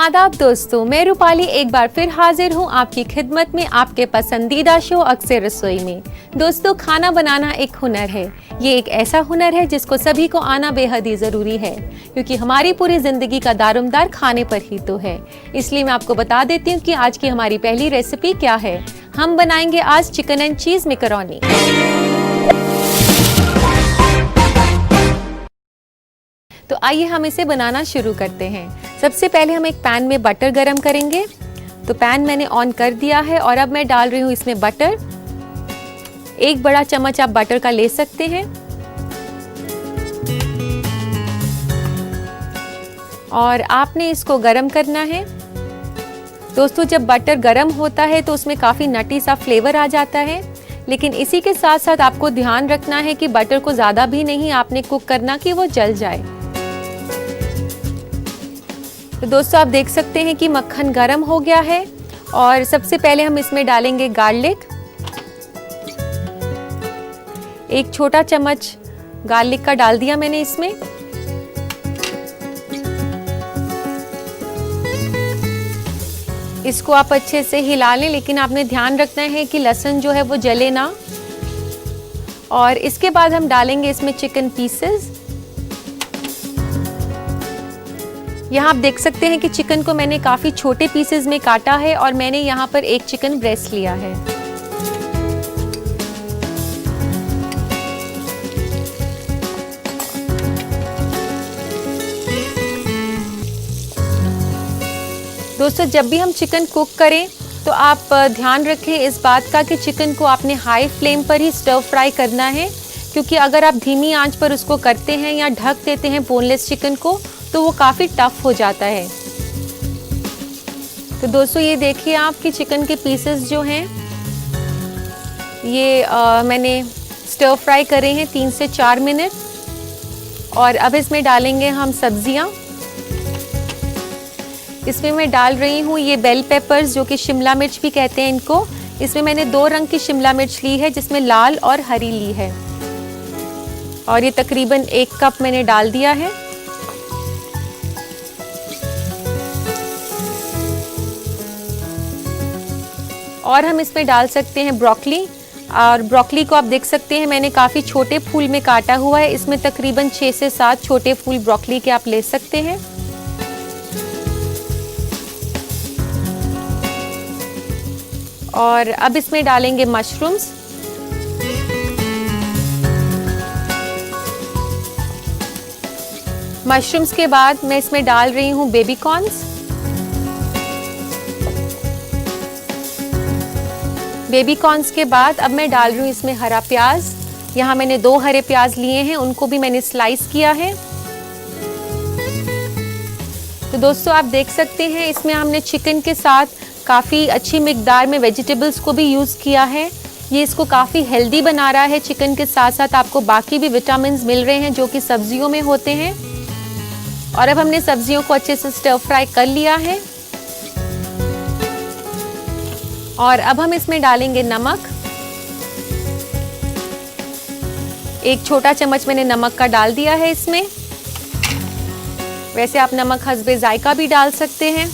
आदाब दोस्तों, मैं रूपाली एक बार फिर हाजिर हूँ आपकी खिदमत में आपके पसंदीदा शो अक्सर रसोई में। दोस्तों, खाना बनाना एक हुनर है। ये एक ऐसा हुनर है जिसको सभी को आना बेहद ही ज़रूरी है, क्योंकि हमारी पूरी ज़िंदगी का दारोमदार खाने पर ही तो है। इसलिए मैं आपको बता देती हूँ कि आज की हमारी पहली रेसिपी क्या है। हम बनाएंगे आज चिकन एंड चीज़ मैकरोनी। तो आइए हम इसे बनाना शुरू करते हैं। सबसे पहले हम एक पैन में बटर गरम करेंगे। तो पैन मैंने ऑन कर दिया है और अब मैं डाल रही हूँ इसमें बटर। एक बड़ा चम्मच आप बटर का ले सकते हैं। और आपने इसको गरम करना है। दोस्तों, जब बटर गरम होता है तो उसमें काफ़ी नटी सा फ्लेवर आ जाता है, लेकिन इसी के साथ साथ आपको ध्यान रखना है कि बटर को ज़्यादा भी नहीं आपने कुक करना कि वो जल जाए। तो दोस्तों, आप देख सकते हैं कि मक्खन गरम हो गया है और सबसे पहले हम इसमें डालेंगे गार्लिक। एक छोटा चम्मच गार्लिक का डाल दिया मैंने इसमें। इसको आप अच्छे से हिला लें, लेकिन आपने ध्यान रखना है कि लहसुन जो है वो जले ना। और इसके बाद हम डालेंगे इसमें चिकन पीसेस। यहाँ आप देख सकते हैं कि चिकन को मैंने काफ़ी छोटे पीसेस में काटा है और मैंने यहाँ पर एक चिकन ब्रेस्ट लिया है। दोस्तों, जब भी हम चिकन कुक करें तो आप ध्यान रखें इस बात का कि चिकन को आपने हाई फ्लेम पर ही स्टर फ्राई करना है, क्योंकि अगर आप धीमी आंच पर उसको करते हैं या ढक देते हैं बोनलेस चिकन को तो वो काफ़ी टफ हो जाता है। तो दोस्तों, ये देखिए आप कि चिकन के पीसेस जो हैं ये मैंने स्टर फ्राई करे हैं 3 से 4 मिनट। और अब इसमें डालेंगे हम सब्जियां। इसमें मैं डाल रही हूँ ये बेल पेपर्स, जो कि शिमला मिर्च भी कहते हैं इनको। इसमें मैंने 2 रंग की शिमला मिर्च ली है, जिसमें लाल और हरी ली है। और ये तकरीबन 1 कप मैंने डाल दिया है। और हम इसमें डाल सकते हैं ब्रोकली। और ब्रोकली को आप देख सकते हैं मैंने काफ़ी छोटे फूल में काटा हुआ है। इसमें तकरीबन 6 से 7 छोटे फूल ब्रोकली के आप ले सकते हैं। और अब इसमें डालेंगे मशरूम्स। मशरूम्स के बाद मैं इसमें डाल रही हूँ बेबी कॉर्न्स। बेबी कॉर्न्स के बाद अब मैं डाल रही हूँ इसमें हरा प्याज। यहाँ मैंने 2 हरे प्याज लिए हैं, उनको भी मैंने स्लाइस किया है। तो दोस्तों, आप देख सकते हैं इसमें हमने चिकन के साथ काफ़ी अच्छी मिकदार में वेजिटेबल्स को भी यूज़ किया है। ये इसको काफ़ी हेल्दी बना रहा है। चिकन के साथ साथ आपको बाकी भी विटामिन्स मिल रहे हैं जो कि सब्जियों में होते हैं। और अब हमने सब्जियों को अच्छे से स्टर फ्राई कर लिया है। और अब हम इसमें डालेंगे नमक। 1 छोटा चम्मच मैंने नमक का डाल दिया है इसमें। वैसे आप नमक हस्बे जायका भी डाल सकते हैं।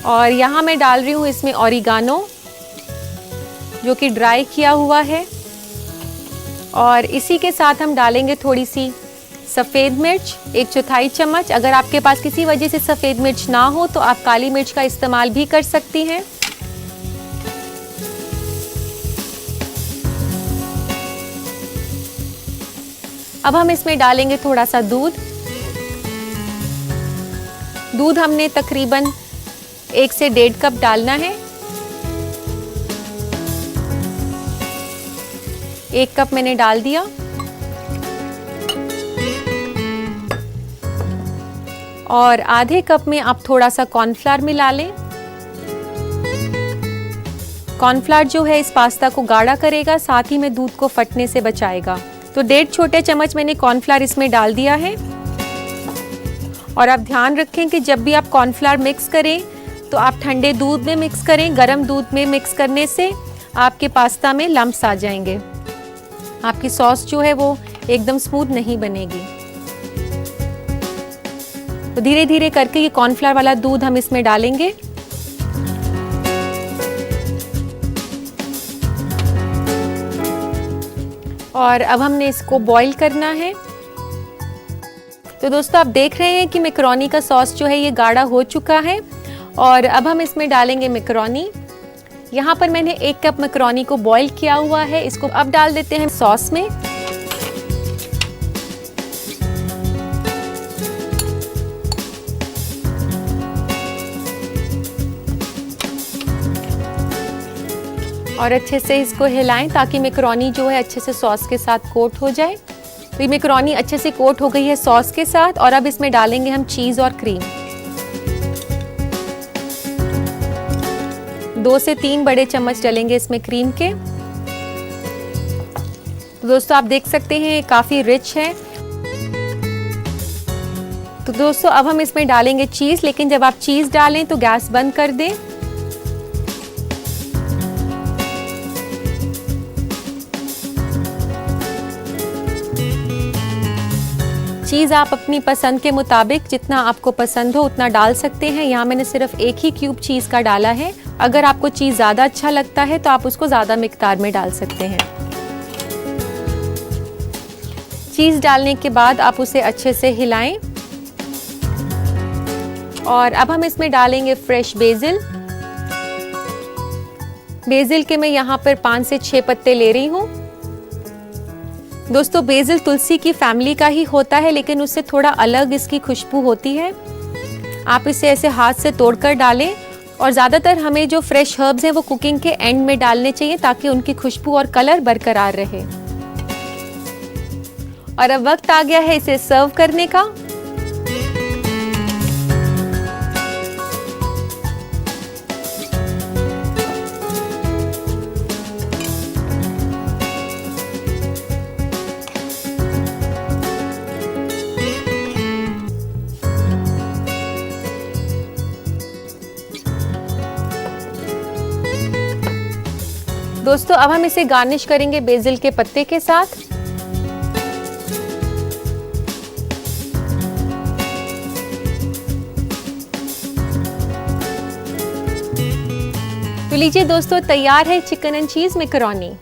और यहाँ मैं डाल रही हूँ इसमें ऑरिगानो, जो कि ड्राई किया हुआ है। और इसी के साथ हम डालेंगे थोड़ी सी सफ़ेद मिर्च, 1/4 चम्मच। अगर आपके पास किसी वजह से सफ़ेद मिर्च ना हो तो आप काली मिर्च का इस्तेमाल भी कर सकती हैं। अब हम इसमें डालेंगे थोड़ा सा दूध। दूध हमने तकरीबन 1 से 1.5 कप डालना है। 1 कप मैंने डाल दिया। और आधे कप में आप थोड़ा सा कॉर्नफ्लावर मिला लें। कॉर्नफ्लावर जो है इस पास्ता को गाढ़ा करेगा, साथ ही में दूध को फटने से बचाएगा। तो 1.5 छोटे चम्मच मैंने कॉर्नफ्लावर इसमें डाल दिया है। और आप ध्यान रखें कि जब भी आप कॉर्नफ्लावर मिक्स करें तो आप ठंडे दूध में मिक्स करें। गर्म दूध में मिक्स करने से आपके पास्ता में लम्प्स आ जाएंगे। आपकी सॉस जो है वो एकदम स्मूथ नहीं बनेगी। तो धीरे धीरे करके ये कॉर्नफ्लावर वाला दूध हम इसमें डालेंगे। और अब हमने इसको बॉईल करना है। तो दोस्तों आप देख रहे हैं कि मैकरोनी का सॉस जो है ये गाढ़ा हो चुका है और अब हम इसमें डालेंगे मैकरोनी। यहाँ पर मैंने 1 कप मैकरोनी को बॉईल किया हुआ है, इसको अब डाल देते हैं सॉस में। और अच्छे से इसको हिलाएं ताकि मैकरोनी जो है अच्छे से सॉस के साथ कोट हो जाए। तो ये मैकरोनी अच्छे से कोट हो गई है सॉस के साथ और अब इसमें डालेंगे हम चीज़ और क्रीम। 2 से 3 बड़े चम्मच डालेंगे इसमें क्रीम के। तो दोस्तों आप देख सकते हैं काफ़ी रिच है। तो दोस्तों अब हम इसमें डालेंगे चीज़, लेकिन जब आप चीज़ डालें तो गैस बंद कर दें। चीज़ आप अपनी पसंद के मुताबिक जितना आपको पसंद हो उतना डाल सकते हैं। यहाँ मैंने सिर्फ 1 ही क्यूब चीज़ का डाला है। अगर आपको चीज़ ज़्यादा अच्छा लगता है तो आप उसको ज़्यादा मिकदार में डाल सकते हैं। चीज़ डालने के बाद आप उसे अच्छे से हिलाएं और अब हम इसमें डालेंगे फ्रेश बेसिल। बेसिल के मैं यहाँ पर 5 से 6 पत्ते ले रही हूँ। दोस्तों बेसिल तुलसी की फैमिली का ही होता है, लेकिन उससे थोड़ा अलग इसकी खुशबू होती है। आप इसे ऐसे हाथ से तोड़कर डालें और ज़्यादातर हमें जो फ्रेश हर्ब्स हैं वो कुकिंग के एंड में डालने चाहिए ताकि उनकी खुशबू और कलर बरकरार रहे। और अब वक्त आ गया है इसे सर्व करने का। दोस्तों अब हम इसे गार्निश करेंगे बेसिल के पत्ते के साथ। तो लीजिए दोस्तों, तैयार है चिकन एंड चीज मैकरोनी।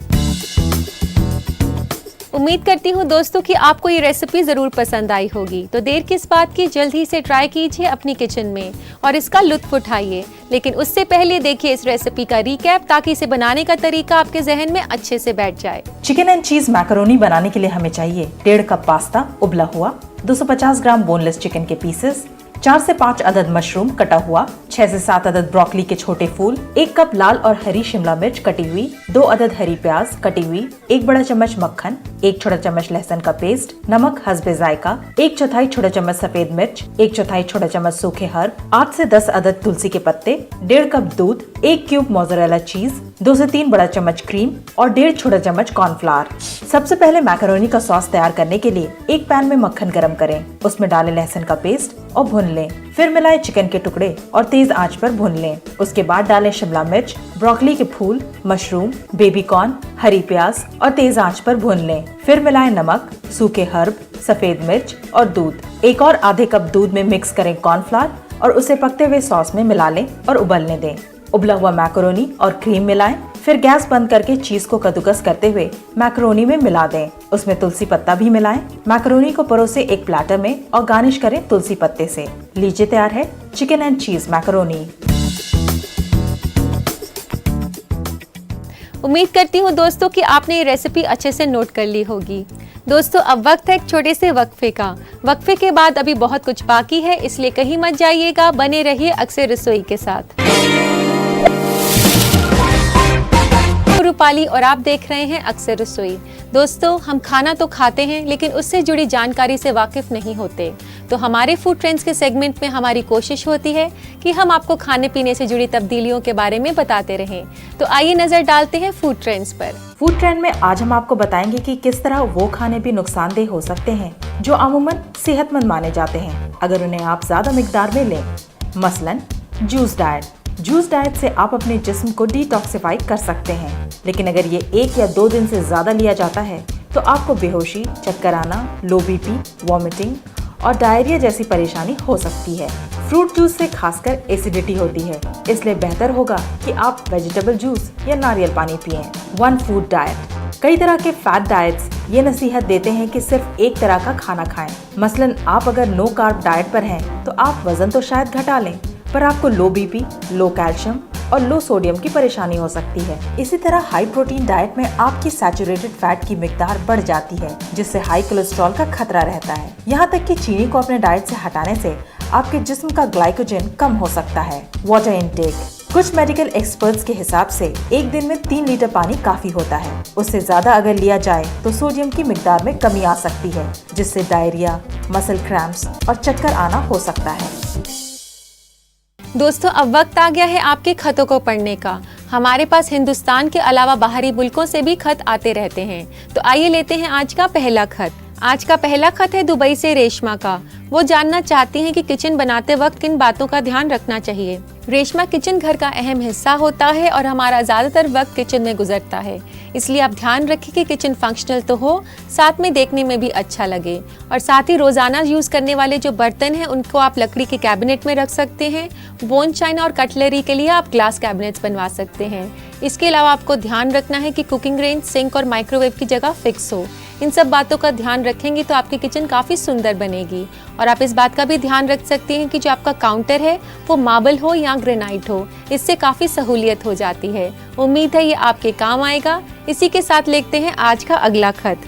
उम्मीद करती हूँ दोस्तों कि आपको ये रेसिपी ज़रूर पसंद आई होगी। तो देर किस बात की, जल्द ही से ट्राई कीजिए अपनी किचन में और इसका लुत्फ उठाइए। लेकिन उससे पहले देखिए इस रेसिपी का रिकैप ताकि इसे बनाने का तरीका आपके जहन में अच्छे से बैठ जाए। चिकन एंड चीज मैकरोनी बनाने के लिए हमें चाहिए 1.5 कप पास्ता उबला हुआ, 250 ग्राम बोनलेस चिकन के पीसेस, 4 से 5 अदद मशरूम कटा हुआ, 6 से 7 अदद ब्रोकली के छोटे फूल, 1 कप लाल और हरी शिमला मिर्च कटी हुई, 2 अदद हरी प्याज कटी हुई, 1 बड़ा चम्मच मक्खन, 1 छोटा चम्मच लहसुन का पेस्ट, नमक हस्बे जायका, 1/4 छोटा चम्मच सफेद मिर्च, 1/4 छोटा चम्मच सूखे हर्ब, 8 से 10 अदद तुलसी के पत्ते, 1.5 कप दूध, 1 क्यूब मोज़रेला चीज, 2 से 3 बड़ा चम्मच क्रीम और 1.5 छोटा चम्मच कॉर्नफ्लावर। सबसे पहले मैकरोनी का सॉस तैयार करने के लिए एक पैन में मक्खन गरम करें, उसमें डालें लहसुन का पेस्ट और भून लें। फिर मिलाएं चिकन के टुकड़े और तेज आंच पर भून लें। उसके बाद डालें शिमला मिर्च, ब्रोकली के फूल, मशरूम, बेबी कॉर्न, हरी प्याज और तेज आंच पर भून लें। फिर मिलाएं नमक, सूखे हर्ब, सफेद मिर्च और दूध। एक और आधे कप दूध में मिक्स करें कॉर्नफ्लावर और उसे पकते हुए सॉस में मिला लें और उबलने दें। उबला हुआ मैकरोनी और क्रीम मिलाएं। फिर गैस बंद करके चीज को कद्दूकस करते हुए मैकरोनी में मिला दें। उसमें तुलसी पत्ता भी मिलाएं। मैकरोनी को परोसे एक प्लेटर में और गार्निश करें तुलसी पत्ते से। लीजिए तैयार है चिकन एंड चीज मैकरोनी। उम्मीद करती हूँ दोस्तों कि आपने ये रेसिपी अच्छे से नोट कर ली होगी। दोस्तों अब वक्त है एक छोटे से वक्फे का। वक्फे के बाद अभी बहुत कुछ बाकी है, इसलिए कहीं मत जाइएगा, बने रहिए अक्सर रसोई के साथ। रूपाली और आप देख रहे हैं अक्सर रसोई। दोस्तों हम खाना तो खाते हैं लेकिन उससे जुड़ी जानकारी से वाकिफ नहीं होते। तो हमारे फूड ट्रेंड्स के सेगमेंट में हमारी कोशिश होती है कि हम आपको खाने पीने से जुड़ी तब्दीलियों के बारे में बताते रहें। तो आइए नजर डालते हैं फूड ट्रेंड्स पर। फूड ट्रेंड में आज हम आपको बताएंगे कि किस तरह वो खाने भी नुकसानदेह हो सकते हैं जो अमूमन सेहतमंद माने जाते हैं अगर उन्हें आप ज्यादा मिकदार में लें। मसलन जूस डाइट। जूस डाइट से आप अपने जिस्म को डिटॉक्सिफाई कर सकते हैं, लेकिन अगर ये 1 या 2 दिन से ज्यादा लिया जाता है तो आपको बेहोशी, चक्कर आना, लो बीपी, वॉमिटिंग और डायरिया जैसी परेशानी हो सकती है। फ्रूट जूस से खासकर एसिडिटी होती है, इसलिए बेहतर होगा कि आप वेजिटेबल जूस या नारियल पानी पिएं। One food diet. कई तरह के फैट डाइट्स ये नसीहत देते हैं कि सिर्फ एक तरह का खाना खाएं। मसलन आप अगर नो कार्ब डाइट पर हैं, तो आप वजन तो शायद घटा लें, पर आपको लो बीपी, लो कैल्शियम और लो सोडियम की परेशानी हो सकती है। इसी तरह हाई प्रोटीन डाइट में आपकी सैचुरेटेड फैट की मिकदार बढ़ जाती है, जिससे हाई कोलेस्ट्रॉल का खतरा रहता है। यहाँ तक कि चीनी को अपने डाइट से हटाने से आपके जिस्म का ग्लाइकोजन कम हो सकता है। Water intake. कुछ मेडिकल एक्सपर्ट्स के हिसाब से एक दिन में 3 लीटर पानी काफी होता है। उससे ज्यादा अगर लिया जाए तो सोडियम की मिकदार में कमी आ सकती है, जिससे डायरिया, मसल क्रैम्प्स और चक्कर आना हो सकता है। दोस्तों, अब वक्त आ गया है आपके खतों को पढ़ने का। हमारे पास हिंदुस्तान के अलावा बाहरी मुल्कों से भी खत आते रहते हैं। तो आइए लेते हैं आज का पहला खत। आज का पहला खत है दुबई से रेशमा का। वो जानना चाहती हैं कि किचन बनाते वक्त किन बातों का ध्यान रखना चाहिए। रेशमा, किचन घर का अहम हिस्सा होता है और हमारा ज्यादातर वक्त किचन में गुजरता है, इसलिए आप ध्यान रखें कि किचन फंक्शनल तो हो, साथ में देखने में भी अच्छा लगे। और साथ ही रोजाना यूज करने वाले जो बर्तन हैं उनको आप लकड़ी के कैबिनेट में रख सकते हैं। बोन चाइना और कटलरी के लिए आप ग्लास कैबिनेट्स बनवा सकते हैं। इसके अलावा आपको ध्यान रखना है कि कुकिंग रेंज, सिंक और माइक्रोवेव की जगह फिक्स हो। इन सब बातों का ध्यान रखेंगे तो आपकी किचन काफी सुंदर बनेगी। और आप इस बात का भी ध्यान रख सकते हैं कि जो आपका काउंटर है वो मार्बल हो या ग्रेनाइट हो, इससे काफी सहूलियत हो जाती है। उम्मीद है ये आपके काम आएगा। इसी के साथ लिखते हैं आज का अगला खत।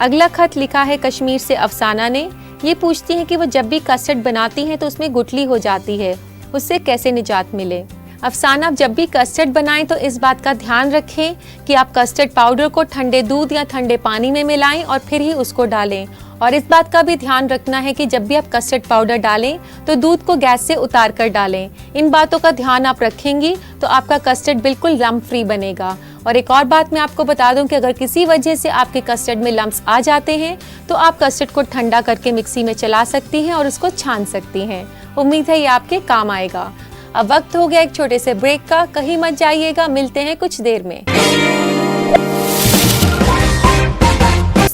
अगला खत लिखा है कश्मीर से अफसाना ने। ये पूछती हैं कि वो जब भी कस्टर्ड बनाती हैं तो उसमें गुठली हो जाती है, उससे कैसे निजात मिले। अफसाना, जब भी कस्टर्ड बनाएं तो इस बात का ध्यान रखें कि आप कस्टर्ड पाउडर को ठंडे दूध या ठंडे पानी में मिलाएं और फिर ही उसको डालें। और इस बात का भी ध्यान रखना है कि जब भी आप कस्टर्ड पाउडर डालें तो दूध को गैस से उतार कर डालें। इन बातों का ध्यान आप रखेंगी तो आपका कस्टर्ड बिल्कुल लम्प फ्री बनेगा। और एक और बात मैं आपको बता दूं कि अगर किसी वजह से आपके कस्टर्ड में लम्प्स आ जाते हैं तो आप कस्टर्ड को ठंडा करके मिक्सी में चला सकती हैं और उसको छान सकती हैं। उम्मीद है ये आपके काम आएगा। अब वक्त हो गया एक छोटे से ब्रेक का, कहीं मत जाइएगा, मिलते हैं कुछ देर में।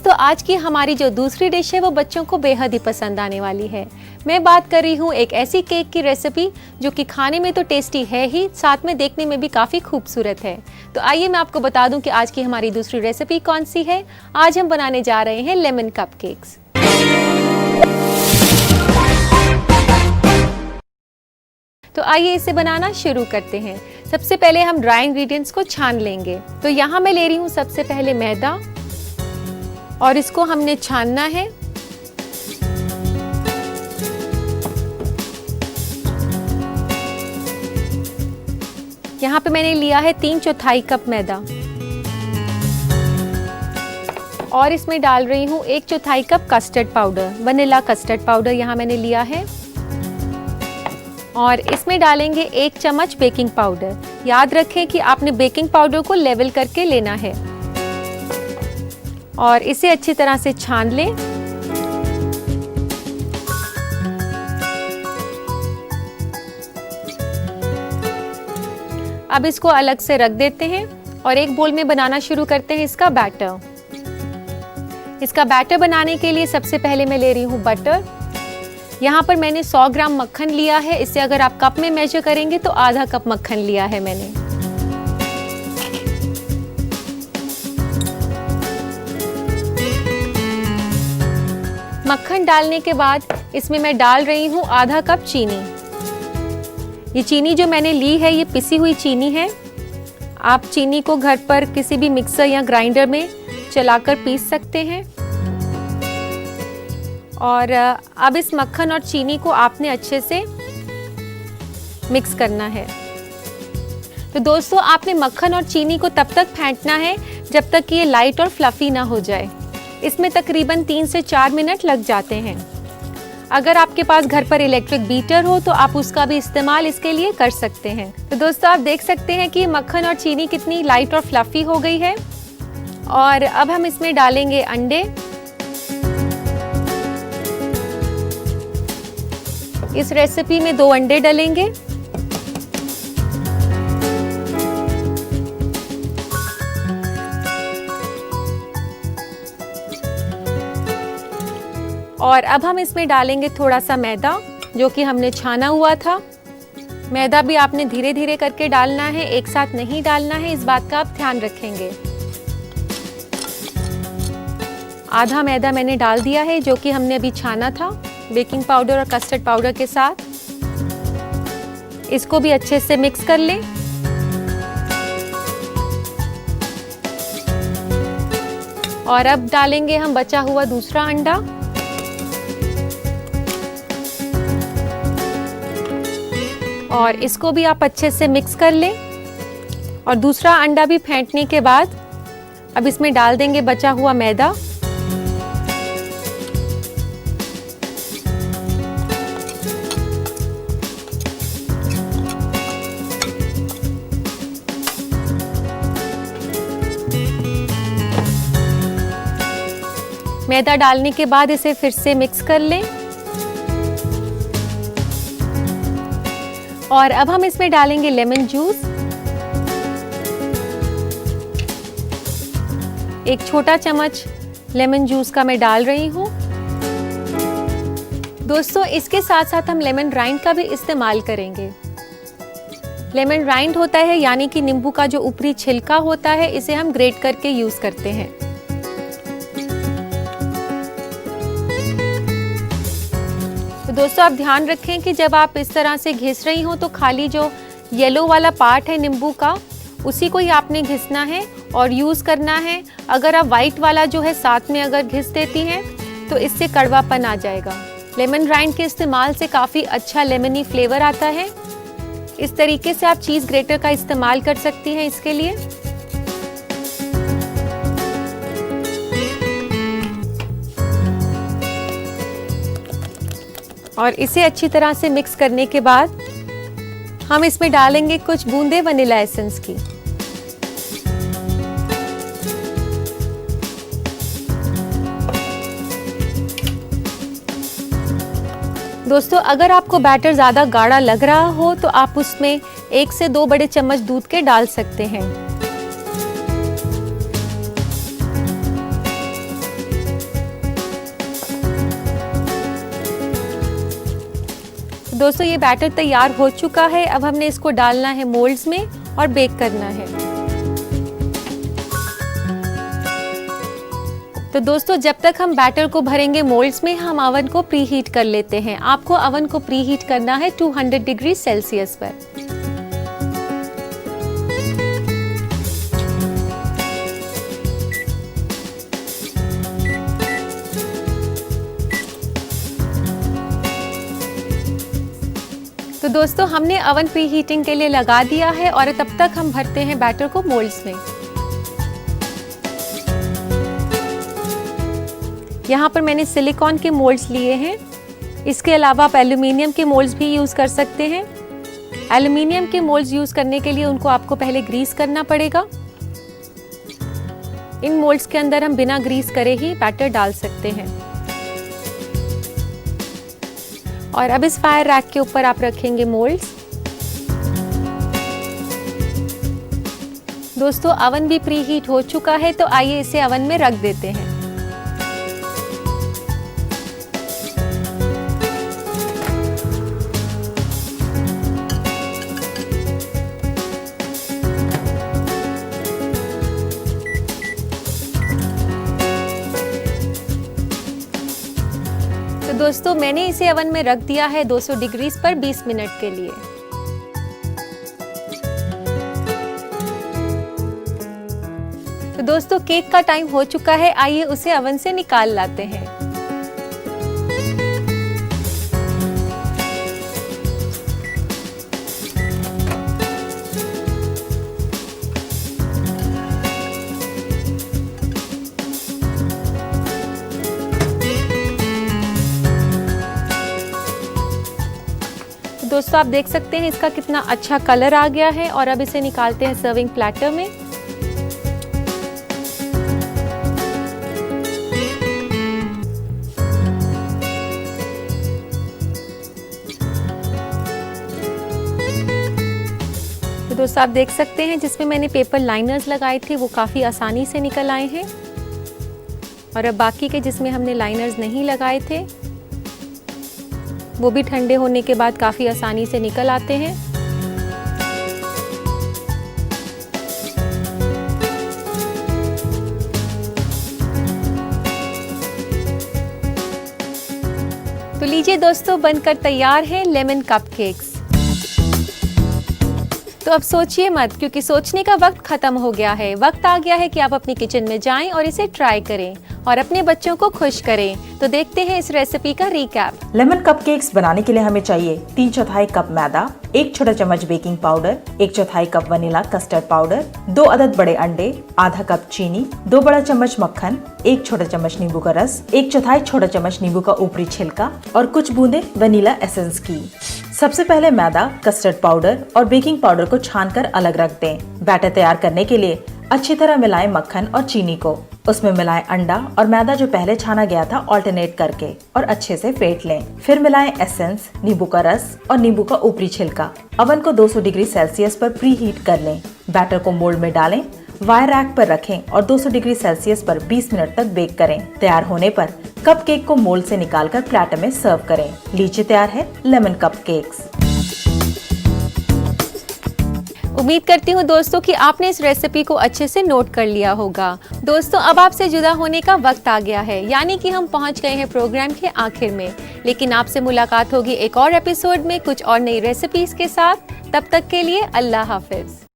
तो आज की हमारी जो दूसरी डिश है वो बच्चों को बेहद ही पसंद आने वाली है। मैं बात कर रही हूँ एक ऐसी केक की रेसिपी जो कि खाने में तो टेस्टी है ही, साथ में देखने में भी काफ़ी खूबसूरत है। तो आइए मैं आपको बता दूं कि आज की हमारी दूसरी रेसिपी कौन सी है। आज हम बनाने जा रहे हैं लेमन कपकेक्स। तो आइए इसे बनाना शुरू करते हैं। सबसे पहले हम ड्राई इंग्रेडिएंट्स को छान लेंगे। तो यहाँ मैं ले रही हूँ सबसे पहले मैदा और इसको हमने छानना है। यहाँ पे मैंने लिया है 3/4 कप मैदा और इसमें डाल रही हूँ 1/4 cup custard powder, vanilla custard powder यहाँ मैंने लिया है। और इसमें डालेंगे 1 चम्मच बेकिंग पाउडर। याद रखें कि आपने बेकिंग पाउडर को लेवल करके लेना है और इसे अच्छी तरह से छान लें। अब इसको अलग से रख देते हैं और एक बोल में बनाना शुरू करते हैं इसका बैटर। इसका बैटर बनाने के लिए सबसे पहले मैं ले रही हूँ बटर। यहाँ पर मैंने 100 ग्राम मक्खन लिया है। इससे अगर आप कप में मेजर करेंगे तो आधा कप मक्खन लिया है मैंने। मक्खन डालने के बाद इसमें मैं डाल रही हूँ आधा कप चीनी। ये चीनी जो मैंने ली है ये पिसी हुई चीनी है। आप चीनी को घर पर किसी भी मिक्सर या ग्राइंडर में चलाकर पीस सकते हैं। और अब इस मक्खन और चीनी को आपने अच्छे से मिक्स करना है। तो दोस्तों, आपने मक्खन और चीनी को तब तक फेंटना है जब तक कि ये लाइट और फ्लफी ना हो जाए। इसमें तकरीबन 3 से 4 मिनट लग जाते हैं। अगर आपके पास घर पर इलेक्ट्रिक बीटर हो तो आप उसका भी इस्तेमाल इसके लिए कर सकते हैं। तो दोस्तों, आप देख सकते हैं कि मक्खन और चीनी कितनी लाइट और फ्लफी हो गई है। और अब हम इसमें डालेंगे अंडे। इस रेसिपी में 2 अंडे डलेंगे। और अब हम इसमें डालेंगे थोड़ा सा मैदा जो कि हमने छाना हुआ था। मैदा भी आपने धीरे धीरे करके डालना है, एक साथ नहीं डालना है, इस बात का आप ध्यान रखेंगे। आधा मैदा मैंने डाल दिया है जो कि हमने अभी छाना था बेकिंग पाउडर और कस्टर्ड पाउडर के साथ। इसको भी अच्छे से मिक्स कर लें। और अब डालेंगे हम बचा हुआ दूसरा अंडा। और इसको भी आप अच्छे से मिक्स कर लें। और दूसरा अंडा भी फेंटने के बाद अब इसमें डाल देंगे बचा हुआ मैदा। मैदा डालने के बाद इसे फिर से मिक्स कर लें। और अब हम इसमें डालेंगे लेमन जूस। एक छोटा चम्मच लेमन जूस का मैं डाल रही हूँ। दोस्तों इसके साथ साथ हम लेमन राइंड का भी इस्तेमाल करेंगे। लेमन राइंड होता है यानी कि नींबू का जो ऊपरी छिलका होता है, इसे हम ग्रेट करके यूज करते हैं। तो दोस्तों आप ध्यान रखें कि जब आप इस तरह से घिस रही हो तो खाली जो येलो वाला पार्ट है नींबू का, उसी को ही आपने घिसना है और यूज़ करना है। अगर आप वाइट वाला जो है साथ में अगर घिस देती हैं तो इससे कड़वापन आ जाएगा। लेमन राइंड के इस्तेमाल से काफ़ी अच्छा लेमनी फ्लेवर आता है। इस तरीके से आप चीज़ ग्रेटर का इस्तेमाल कर सकती हैं इसके लिए। और इसे अच्छी तरह से मिक्स करने के बाद हम इसमें डालेंगे कुछ बूंदे वनीला एसेंस की। दोस्तों अगर आपको बैटर ज़्यादा गाढ़ा लग रहा हो तो आप उसमें 1 से 2 बड़े चम्मच दूध के डाल सकते हैं। दोस्तों ये बैटर तैयार हो चुका है। अब हमने इसको डालना है मोल्ड्स में और बेक करना है। तो दोस्तों जब तक हम बैटर को भरेंगे मोल्ड्स में, हम अवन को प्री हीट कर लेते हैं। आपको अवन को प्री हीट करना है 200 डिग्री सेल्सियस पर। तो दोस्तों हमने अवन प्री हीटिंग के लिए लगा दिया है और तब तक हम भरते हैं बैटर को मोल्ड्स में। यहाँ पर मैंने सिलिकॉन के मोल्ड्स लिए हैं। इसके अलावा आप एल्यूमिनियम के मोल्ड्स भी यूज़ कर सकते हैं। एल्यूमिनियम के मोल्ड्स यूज़ करने के लिए उनको आपको पहले ग्रीस करना पड़ेगा। इन मोल्ड्स के अंदर हम बिना ग्रीस करे ही बैटर डाल सकते हैं। और अब इस फायर रैक के ऊपर आप रखेंगे मोल्ड्स। दोस्तों अवन भी प्री हीट हो चुका है, तो आइए इसे अवन में रख देते हैं। तो दोस्तों मैंने इसे अवन में रख दिया है 200 डिग्रीज पर 20 मिनट के लिए। तो दोस्तों केक का टाइम हो चुका है, आइए उसे अवन से निकाल लाते हैं। दोस्तों आप देख सकते हैं इसका कितना अच्छा कलर आ गया है। और अब इसे निकालते हैं सर्विंग प्लेटर में। तो दोस्तों आप देख सकते हैं जिसमें मैंने पेपर लाइनर्स लगाए थे वो काफ़ी आसानी से निकल आए हैं। और अब बाकी के जिसमें हमने लाइनर्स नहीं लगाए थे वो भी ठंडे होने के बाद काफ़ी आसानी से निकल आते हैं। तो लीजिए दोस्तों, बनकर तैयार है लेमन कपकेक्स। तो अब सोचिए मत, क्योंकि सोचने का वक्त खत्म हो गया है। वक्त आ गया है कि आप अपनी किचन में जाएं और इसे ट्राई करें और अपने बच्चों को खुश करें। तो देखते हैं इस रेसिपी का रिकैप। लेमन कपकेक्स बनाने के लिए हमें चाहिए 3/4 कप मैदा, 1 छोटा चम्मच baking powder, 1/4 cup vanilla custard powder, 2 अदद बड़े अंडे, आधा कप चीनी, 2 बड़ा चम्मच मक्खन, 1 छोटा चम्मच नींबू का रस, 1/4 छोटा चम्मच नींबू का ऊपरी छिलका और कुछ बूंदे वनीला एसेंस की। सबसे पहले मैदा, कस्टर्ड पाउडर और बेकिंग पाउडर को छानकर अलग रख दें। बैटर तैयार करने के लिए अच्छी तरह मिलाएं मक्खन और चीनी को। उसमें मिलाएं अंडा और मैदा जो पहले छाना गया था ऑल्टरनेट करके और अच्छे से फेंट लें। फिर मिलाएं एसेंस, नींबू का रस और नींबू का ऊपरी छिलका। अवन को 200 डिग्री सेल्सियस पर प्री हीट कर लें। बैटर को मोल्ड में डालें, वायर रैक पर रखें और 200 डिग्री सेल्सियस पर 20 मिनट तक बेक करें। तैयार होने पर कपकेक को मोल्ड से निकालकर प्लेटर में सर्व करें। लीजिए, तैयार है लेमन कपकेक्स। उम्मीद करती हूँ दोस्तों कि आपने इस रेसिपी को अच्छे से नोट कर लिया होगा। दोस्तों, अब आपसे जुदा होने का वक्त आ गया है, यानी कि हम पहुँच गए हैं प्रोग्राम के आखिर में। लेकिन आपसे मुलाकात होगी एक और एपिसोड में कुछ और नई रेसिपीज के साथ। तब तक के लिए अल्लाह हाफिज।